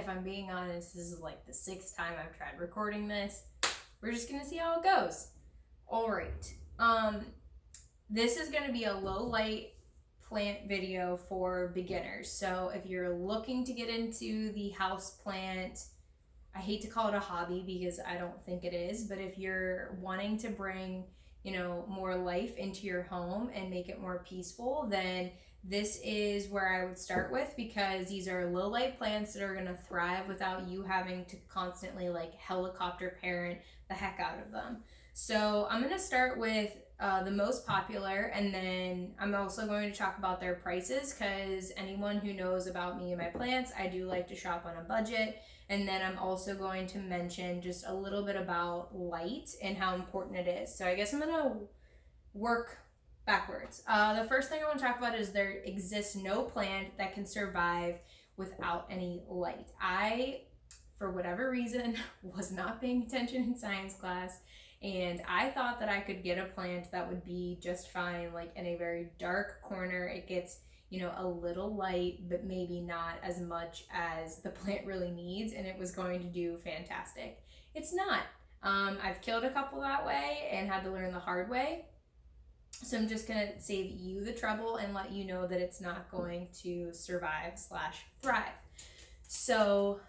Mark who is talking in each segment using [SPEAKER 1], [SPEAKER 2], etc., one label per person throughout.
[SPEAKER 1] if I'm being honest, this is like the 6th time I've tried recording this. We're just gonna see how it goes. All right. This is gonna be a low light plant video for beginners. So if you're looking to get into the house plant, I hate to call it a hobby because I don't think it is, but if you're wanting to bring, more life into your home and make it more peaceful, then this is where I would start with, because these are low light plants that are going to thrive without you having to constantly like helicopter parent the heck out of them. So I'm going to start with the most popular, and then I'm also going to talk about their prices, because anyone who knows about me and my plants, I do like to shop on a budget. And then I'm also going to mention just a little bit about light and how important it is. So I guess I'm going to work backwards. The first thing I want to talk about is there exists no plant that can survive without any light. I, for whatever reason, was not paying attention in science class, and I thought that I could get a plant that would be just fine, like in a very dark corner. It gets a little light, but maybe not as much as the plant really needs, and it was going to do fantastic. It's not. I've killed a couple that way and had to learn the hard way. So I'm just going to save you the trouble and let you know that it's not going to survive/thrive. So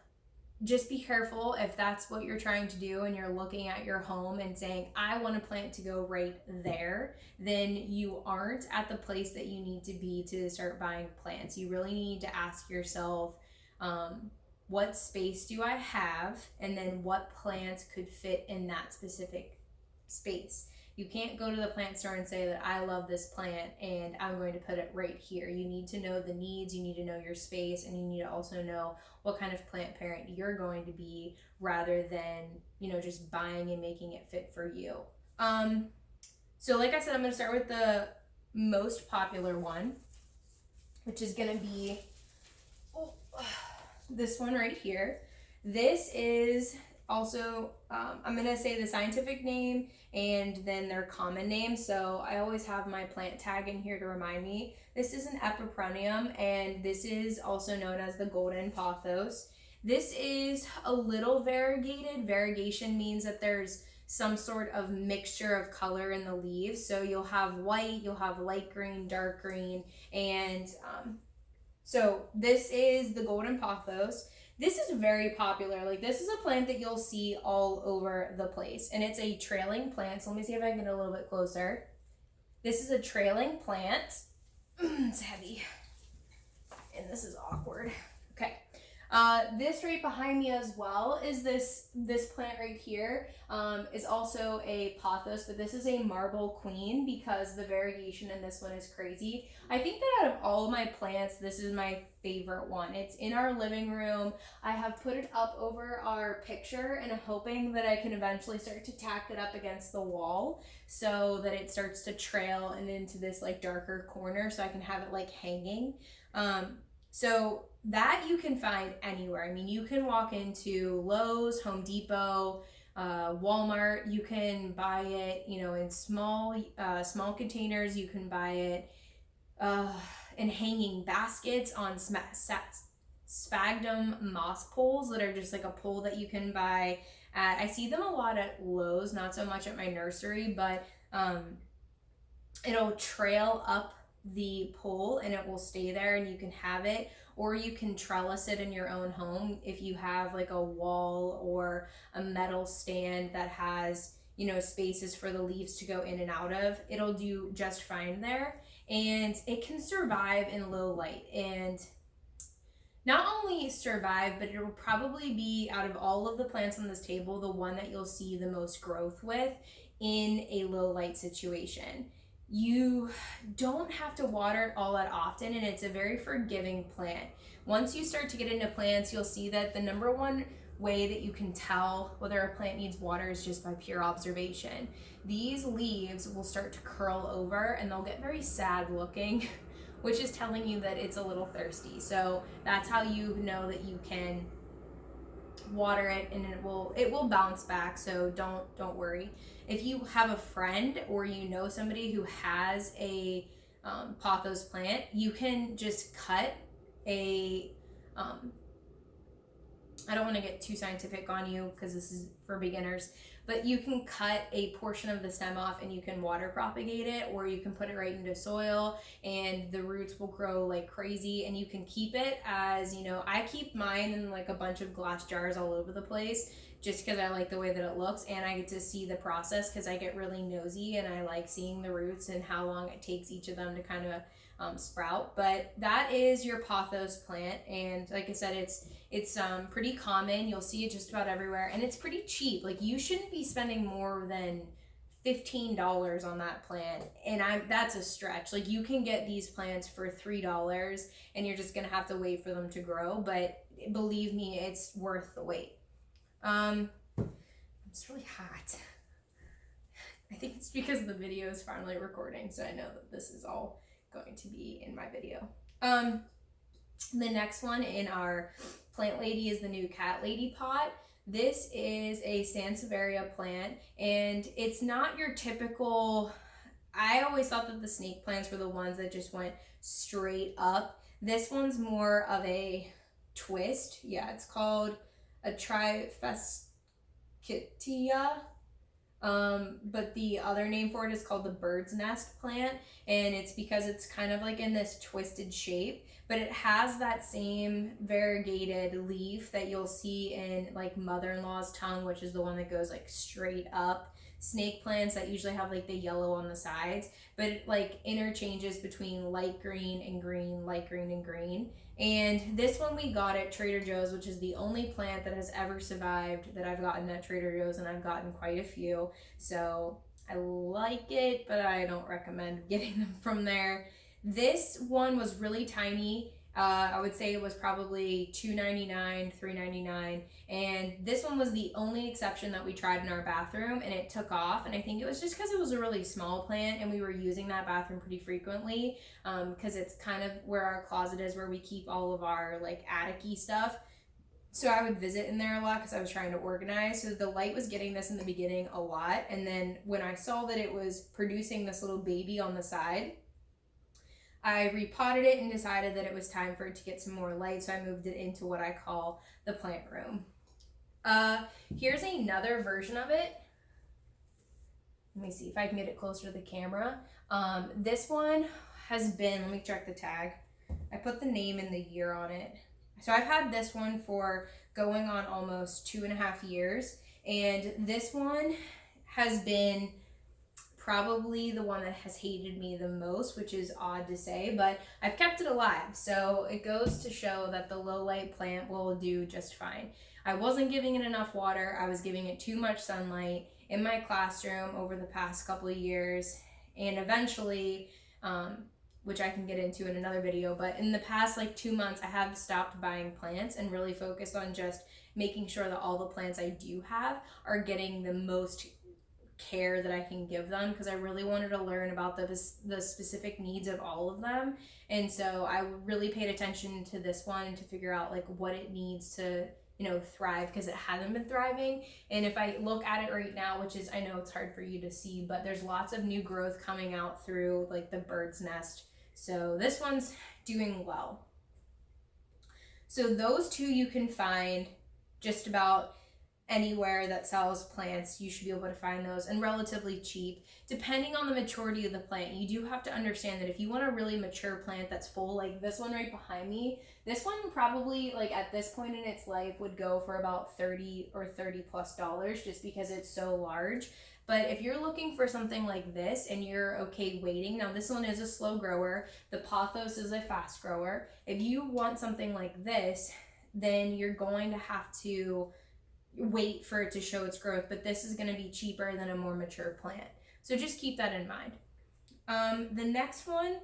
[SPEAKER 1] just be careful if that's what you're trying to do and you're looking at your home and saying, I want a plant to go right there, then you aren't at the place that you need to be to start buying plants. You really need to ask yourself, what space do I have? And then what plants could fit in that specific space? You can't go to the plant store and say that I love this plant and I'm going to put it right here. You need to know the needs, you need to know your space, and you need to also know what kind of plant parent you're going to be, rather than, just buying and making it fit for you. So like I said, I'm going to start with the most popular one, which is going to be this one right here. This is also, I'm going to say the scientific name and then their common name. So I always have my plant tag in here to remind me. This is an epipremnum, and this is also known as the golden pothos. This is a little variegated. Variegation means that there's some sort of mixture of color in the leaves. So you'll have white, you'll have light green, dark green, and so this is the golden pothos. This is very popular. Like, this is a plant that you'll see all over the place, and it's a trailing plant. So let me see if I can get a little bit closer. This is a trailing plant. It's heavy, and this is awkward. Okay. This right behind me as well is this plant right here. Is also a pothos, but this is a marble queen because the variegation in this one is crazy. I think that out of all of my plants, this is my favorite one. It's in our living room. I have put it up over our picture, and I'm hoping that I can eventually start to tack it up against the wall so that it starts to trail and into this like darker corner, so I can have it like hanging. So that you can find anywhere. I mean, you can walk into Lowe's, Home Depot, Walmart. You can buy it, in small containers. You can buy it in hanging baskets on sphagnum moss poles that are just like a pole that you can buy at. I see them a lot at Lowe's, not so much at my nursery, but it'll trail up the pole and it will stay there, and you can have it, or you can trellis it in your own home if you have like a wall or a metal stand that has spaces for the leaves to go in and out of. It'll do just fine there, and it can survive in low light, and not only survive, but it will probably be, out of all of the plants on this table, the one that you'll see the most growth with in a low light situation. You don't have to water it all that often, and it's a very forgiving plant. Once you start to get into plants, you'll see that the number one way that you can tell whether a plant needs water is just by pure observation. These leaves will start to curl over and they'll get very sad looking, which is telling you that it's a little thirsty. So that's how you know that you can water it, and it will bounce back, so don't worry. If you have a friend or somebody who has a pothos plant, you can just cut a I don't want to get too scientific on you because this is for beginners, but you can cut a portion of the stem off and you can water propagate it, or you can put it right into soil and the roots will grow like crazy. And you can keep it as, you know, I keep mine in like a bunch of glass jars all over the place just because I like the way that it looks, and I get to see the process because I get really nosy and I like seeing the roots and how long it takes each of them to kind of sprout. But that is your pothos plant, and like I said, it's pretty common. You'll see it just about everywhere, and it's pretty cheap. Like, you shouldn't be spending more than $15 on that plant, and that's a stretch. Like, you can get these plants for $3 and you're just gonna have to wait for them to grow, but believe me, it's worth the wait. It's really hot. I think it's because the video is finally recording, so I know that this is all going to be in my video. The next one in our plant lady is the new cat lady pot. This is a Sansevieria plant, and it's not your typical, I always thought that the snake plants were the ones that just went straight up. This one's more of a twist. Yeah, it's called a Trifasciatia, but the other name for it is called the bird's nest plant, and it's because it's kind of like in this twisted shape, but it has that same variegated leaf that you'll see in like mother-in-law's tongue, which is the one that goes like straight up. Snake plants that usually have like the yellow on the sides, but it like interchanges between light green and green, light green and green. And this one we got at Trader Joe's, which is the only plant that has ever survived that I've gotten at Trader Joe's, and I've gotten quite a few. So I like it, but I don't recommend getting them from there. This one was really tiny. I would say it was probably $2.99, $3.99, and this one was the only exception that we tried in our bathroom, and it took off. And I think it was just because it was a really small plant and we were using that bathroom pretty frequently, because it's kind of where our closet is, where we keep all of our like attic-y stuff. So I would visit in there a lot because I was trying to organize. So the light was getting this in the beginning a lot, and then when I saw that it was producing this little baby on the side, I repotted it and decided that it was time for it to get some more light, so I moved it into what I call the plant room. Here's another version of it. Let me see if I can get it closer to the camera. This one has been, let me check the tag. I put the name and the year on it. So I've had this one for going on almost 2.5 years, and this one has been probably the one that has hated me the most, which is odd to say, but I've kept it alive. So it goes to show that the low light plant will do just fine. I wasn't giving it enough water. I was giving it too much sunlight in my classroom over the past couple of years, and eventually, which I can get into in another video, but in the past like 2 months, I have stopped buying plants and really focused on just making sure that all the plants I do have are getting the most care that I can give them, because I really wanted to learn about the specific needs of all of them. And so I really paid attention to this one to figure out like what it needs to, you know, thrive, because it hasn't been thriving. And if I look at it right now, which is, I know it's hard for you to see, but there's lots of new growth coming out through like the bird's nest. So this one's doing well. So those two you can find just about anywhere that sells plants. You should be able to find those, and relatively cheap depending on the maturity of the plant. You do have to understand that if you want a really mature plant that's full, like this one right behind me, this one probably like at this point in its life would go for about $30 or $30+ just because it's so large. But if you're looking for something like this and you're okay waiting, now this one is a slow grower, the pothos is a fast grower. If you want something like this, then you're going to have to wait for it to show its growth, but this is going to be cheaper than a more mature plant. So just keep that in mind. The next one,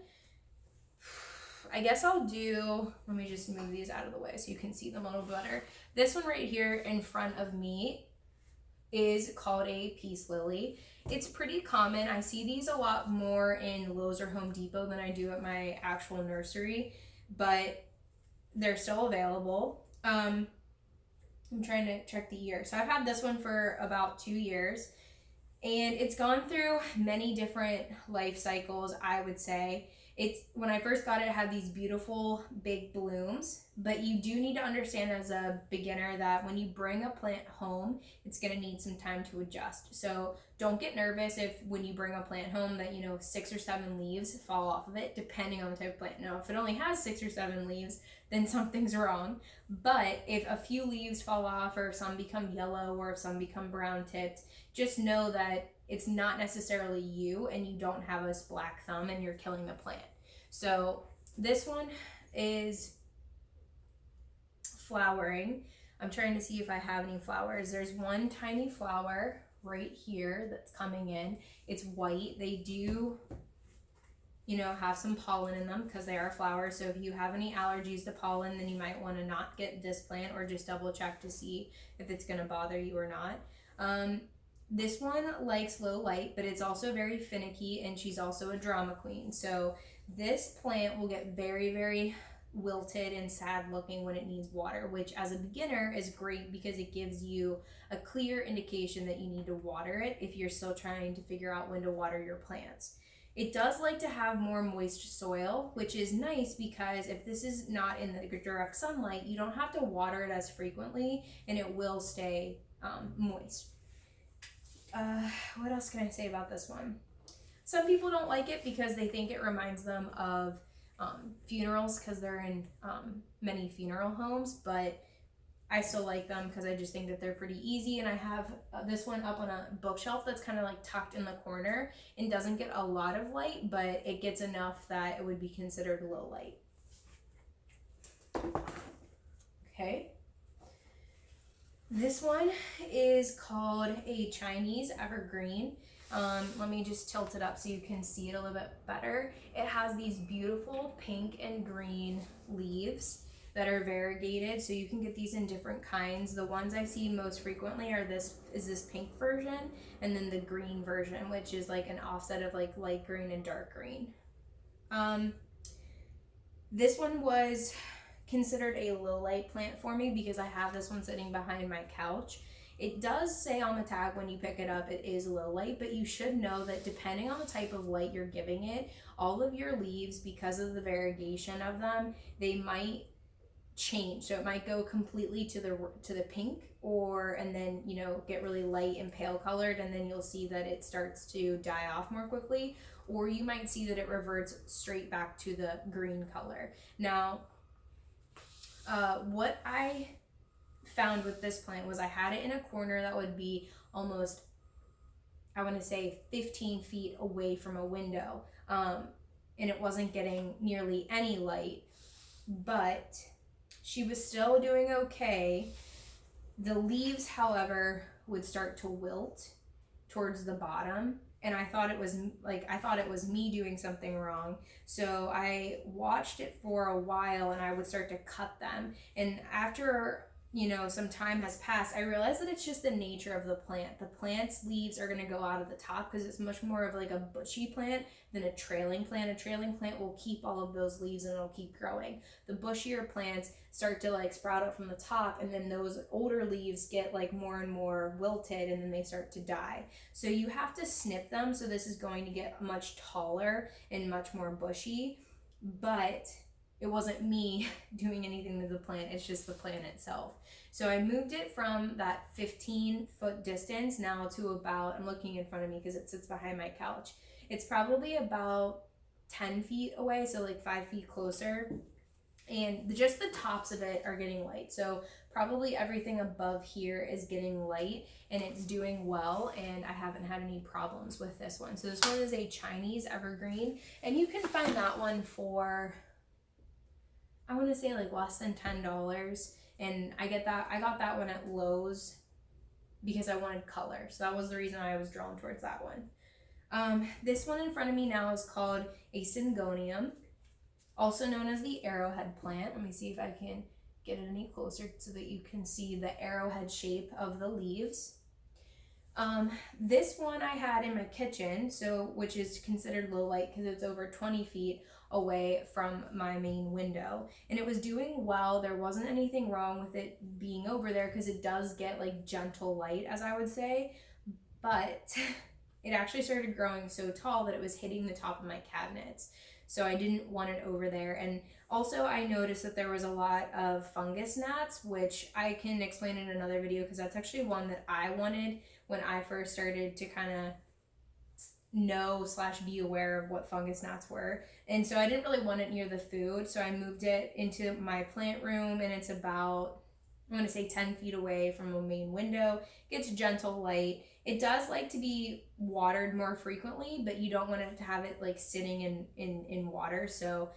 [SPEAKER 1] I guess I'll do, let me just move these out of the way so you can see them a little better. This one right here in front of me is called a peace lily. It's pretty common. I see these a lot more in Lowe's or Home Depot than I do at my actual nursery, but they're still available. I'm trying to check the year. So I've had this one for about 2 years, and it's gone through many different life cycles, I would say. It's, when I first got it, it had these beautiful big blooms But you do need to understand as a beginner that when you bring a plant home, it's going to need some time to adjust. So don't get nervous if when you bring a plant home that, 6 or 7 leaves fall off of it, depending on the type of plant. Now, if it only has 6 or 7 leaves, then something's wrong. But if a few leaves fall off, or if some become yellow, or if some become brown tipped, just know that it's not necessarily you and you don't have a black thumb and you're killing the plant. So this one is flowering. I'm trying to see if I have any flowers. There's one tiny flower right here that's coming in. It's white. They do, have some pollen in them because they are flowers. So if you have any allergies to pollen, then you might want to not get this plant, or just double check to see if it's going to bother you or not. This one likes low light, but it's also very finicky, and she's also a drama queen. So this plant will get very, very wilted and sad looking when it needs water, which as a beginner is great because it gives you a clear indication that you need to water it if you're still trying to figure out when to water your plants. It does like to have more moist soil, which is nice because if this is not in the direct sunlight, you don't have to water it as frequently and it will stay moist. What else can I say about this one? Some people don't like it because they think it reminds them of funerals because they're in many funeral homes, but I still like them because I just think that they're pretty easy. And I have this one up on a bookshelf that's kind of like tucked in the corner and doesn't get a lot of light, but it gets enough that it would be considered low light. Okay. This one is called a Chinese evergreen. Let me just tilt it up so you can see it a little bit better. It has these beautiful pink and green leaves that are variegated, so you can get these in different kinds. The ones I see most frequently are this pink version, and then the green version, which is like an offset of like light green and dark green. This one was considered a low light plant for me because I have this one sitting behind my couch. It does say on the tag when you pick it up it is low light, but you should know that depending on the type of light you're giving it, all of your leaves, because of the variegation of them, they might change. So it might go completely to the pink, and then get really light and pale colored, and then you'll see that it starts to die off more quickly, or you might see that it reverts straight back to the green color. Now what I found with this plant was I had it in a corner that would be almost, I want to say 15 feet away from a window, and it wasn't getting nearly any light, but she was still doing okay. The leaves, however, would start to wilt towards the bottom, and I thought it was me doing something wrong. So I watched it for a while, and I would start to cut them. And after some time has passed, I realized that it's just the nature of the plant. The plant's leaves are going to go out of the top because it's much more of like a bushy plant than a trailing plant. A trailing plant will keep all of those leaves and it'll keep growing. The bushier plants start to like sprout up from the top, and then those older leaves get like more and more wilted, and then they start to die. So you have to snip them. So this is going to get much taller and much more bushy, but it wasn't me doing anything to the plant, it's just the plant itself. So I moved it from that 15-foot distance now to about, I'm looking in front of me because it sits behind my couch. It's probably about 10 feet away, so like 5 feet closer. And just the tops of it are getting light. So probably everything above here is getting light, and it's doing well, and I haven't had any problems with this one. So this one is a Chinese evergreen, and you can find that one for, I want to say like less than $10, and I got that one at Lowe's because I wanted color, so that was the reason I was drawn towards that one. This one in front of me now is called a Syngonium, also known as the arrowhead plant. Let me see if I can get it any closer so that you can see the arrowhead shape of the leaves. This one I had in my kitchen, which is considered low light because it's over 20 feet away from my main window, and it was doing well. There wasn't anything wrong with it being over there because it does get like gentle light, as I would say, but it actually started growing so tall that it was hitting the top of my cabinets. So I didn't want it over there, and Also, I noticed that there was a lot of fungus gnats, which I can explain in another video because that's actually one that I wanted when I first started to kind of know / be aware of what fungus gnats were. And so I didn't really want it near the food, so I moved it into my plant room, and it's about, I'm going to say 10 feet away from a main window. Gets gentle light. It does like to be watered more frequently, but you don't want it to have it like sitting in water. So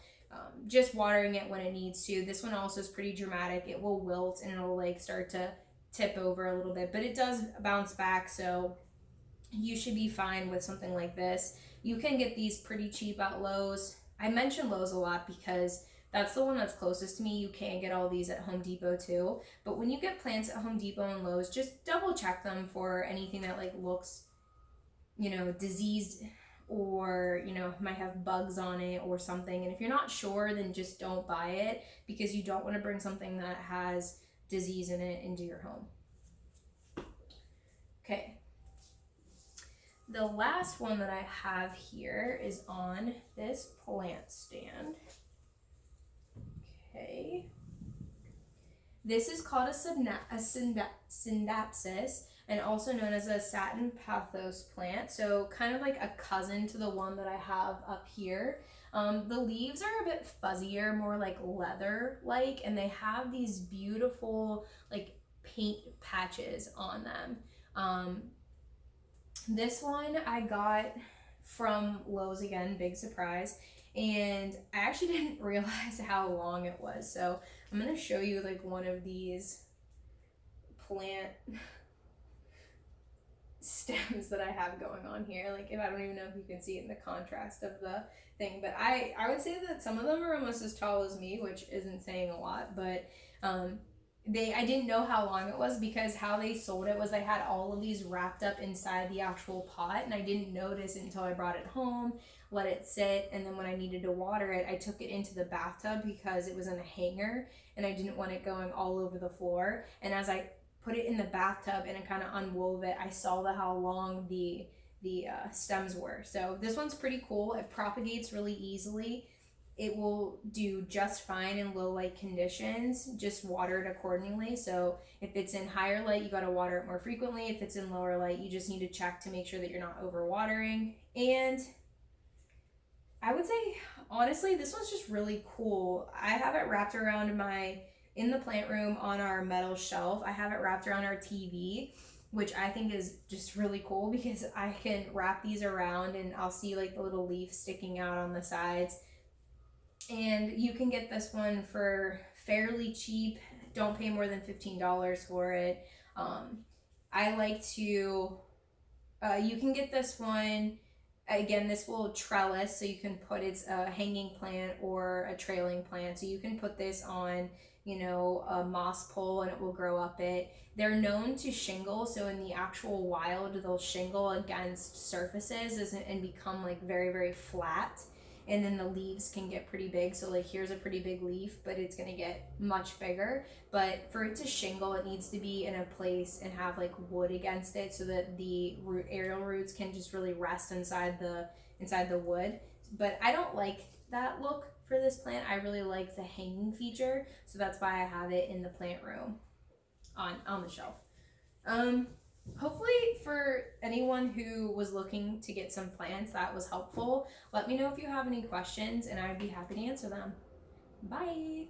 [SPEAKER 1] just watering it when it needs to. This one also is pretty dramatic. It will wilt and it'll like start to tip over a little bit, but it does bounce back. So you should be fine with something like this. You can get these pretty cheap at Lowe's. I mention Lowe's a lot because that's the one that's closest to me. You can get all these at Home Depot too. But when you get plants at Home Depot and Lowe's, just double check them for anything that like looks, diseased, or might have bugs on it or something. And if you're not sure, then just don't buy it, because you don't want to bring something that has disease in it into your home. Okay. The last one that I have here is on this plant stand. Okay. This is called a syndapsis, and also known as a satin pathos plant. So kind of like a cousin to the one that I have up here. The leaves are a bit fuzzier, more like leather-like, and they have these beautiful like paint patches on them. This one I got from Lowe's again, big surprise, and I actually didn't realize how long it was. So I'm gonna show you like one of these plant stems that I have going on here. Like, if I don't even know if you can see it in the contrast of the thing, but I would say that some of them are almost as tall as me, which isn't saying a lot, but I didn't know how long it was, because how they sold it was they had all of these wrapped up inside the actual pot, and I didn't notice it until I brought it home, let it sit, and then when I needed to water it, I took it into the bathtub because it was in a hanger and I didn't want it going all over the floor. And as I put it in the bathtub and I kind of unwove it, I saw how long the stems were. So this one's pretty cool. It propagates really easily. It will do just fine in low light conditions. Just water it accordingly. So if it's in higher light, you got to water it more frequently. If it's in lower light, you just need to check to make sure that you're not overwatering. And I would say, honestly, this one's just really cool. I have it wrapped around in the plant room on our metal shelf. I have it wrapped around our TV, which I think is just really cool, because I can wrap these around and I'll see like the little leaf sticking out on the sides. And you can get this one for fairly cheap. Don't pay more than $15 for it. I like to, you can get this one, again, this will trellis, so you can put, it's a hanging plant or a trailing plant. So you can put this on, a moss pole and it will grow up it. They're known to shingle, so in the actual wild, they'll shingle against surfaces and become like very, very flat. And then the leaves can get pretty big. So like here's a pretty big leaf, but it's gonna get much bigger. But for it to shingle, it needs to be in a place and have like wood against it, so that the aerial roots can just really rest inside the wood. But I don't like that look for this plant. I really like the hanging feature, so that's why I have it in the plant room on the shelf. Hopefully for anyone who was looking to get some plants, that was helpful. Let me know if you have any questions and I'd be happy to answer them. Bye.